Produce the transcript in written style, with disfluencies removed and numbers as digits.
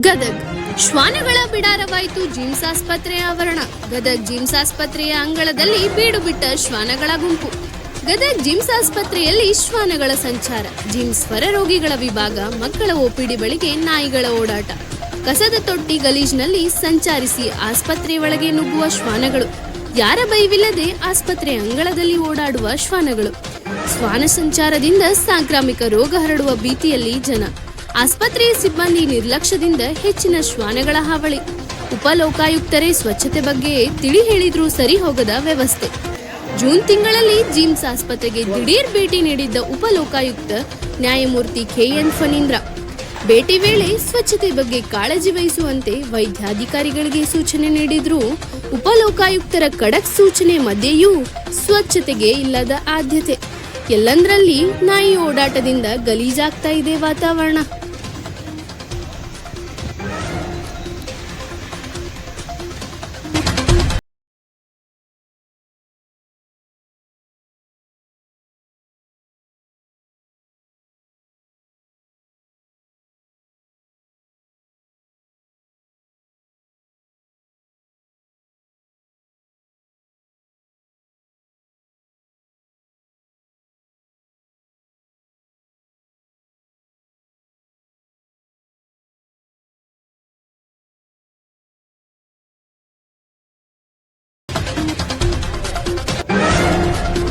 ಗದಗ್ ಶ್ವಾನಗಳ ಬಿಡಾರವಾಯಿತು ಜಿಮ್ಸ್ ಆಸ್ಪತ್ರೆಯ ಆವರಣ. ಗದಗ್ ಜಿಮ್ಸ್ ಆಸ್ಪತ್ರೆಯ ಅಂಗಳದಲ್ಲಿ ಬೀಡು ಬಿಟ್ಟ ಶ್ವಾನಗಳ ಗುಂಪು. ಗದಗ್ ಜಿಮ್ಸ್ ಆಸ್ಪತ್ರೆಯಲ್ಲಿ ಶ್ವಾನಗಳ ಸಂಚಾರ. ಜಿಮ್ಸ್ ಹೊರರೋಗಿಗಳ ವಿಭಾಗ, ಮಕ್ಕಳ ಓಪಿಡಿ ಬಳಿಗೆ ನಾಯಿಗಳ ಓಡಾಟ. ಕಸದ ತೊಟ್ಟಿ ಗಲೀಜ್ನಲ್ಲಿ ಸಂಚರಿಸಿ ಆಸ್ಪತ್ರೆ ಒಳಗೆ ನುಗ್ಗುವ ಶ್ವಾನಗಳು. ಯಾರ ಭಯವಿಲ್ಲದೆ ಆಸ್ಪತ್ರೆ ಅಂಗಳದಲ್ಲಿ ಓಡಾಡುವ ಶ್ವಾನಗಳು. ಶ್ವಾನ ಸಂಚಾರದಿಂದ ಸಾಂಕ್ರಾಮಿಕ ರೋಗ ಹರಡುವ ಭೀತಿಯಲ್ಲಿ ಜನ. ಆಸ್ಪತ್ರೆಯ ಸಿಬ್ಬಂದಿ ನಿರ್ಲಕ್ಷ್ಯದಿಂದ ಹೆಚ್ಚಿನ ಶ್ವಾನಗಳ ಹಾವಳಿ. ಉಪಲೋಕಾಯುಕ್ತರೇ ಸ್ವಚ್ಛತೆ ಬಗ್ಗೆ ತಿಳಿ ಹೇಳಿದ್ರೂ ಸರಿ ಹೋಗದ ವ್ಯವಸ್ಥೆ. ಜೂನ್ ತಿಂಗಳಲ್ಲಿ ಜಿಮ್ಸ್ ಆಸ್ಪತ್ರೆಗೆ ದಿಢೀರ್ ಭೇಟಿ ನೀಡಿದ್ದ ಉಪಲೋಕಾಯುಕ್ತ ನ್ಯಾಯಮೂರ್ತಿ ಕೆಎನ್ ಫಣೀಂದ್ರ ಭೇಟಿ ವೇಳೆ ಸ್ವಚ್ಛತೆ ಬಗ್ಗೆ ಕಾಳಜಿ ವಹಿಸುವಂತೆ ವೈದ್ಯಾಧಿಕಾರಿಗಳಿಗೆ ಸೂಚನೆ ನೀಡಿದ್ರು. ಉಪಲೋಕಾಯುಕ್ತರ ಖಡಕ್ ಸೂಚನೆ ಮಧ್ಯೆಯೂ ಸ್ವಚ್ಛತೆಗೆ ಇಲ್ಲದ ಆದ್ಯತೆ. ಎಲ್ಲಂದ್ರಲ್ಲಿ ನಾಯಿ ಓಡಾಟದಿಂದ ಗಲೀಜಾಗ್ತಾ ಇದೆ ವಾತಾವರಣ.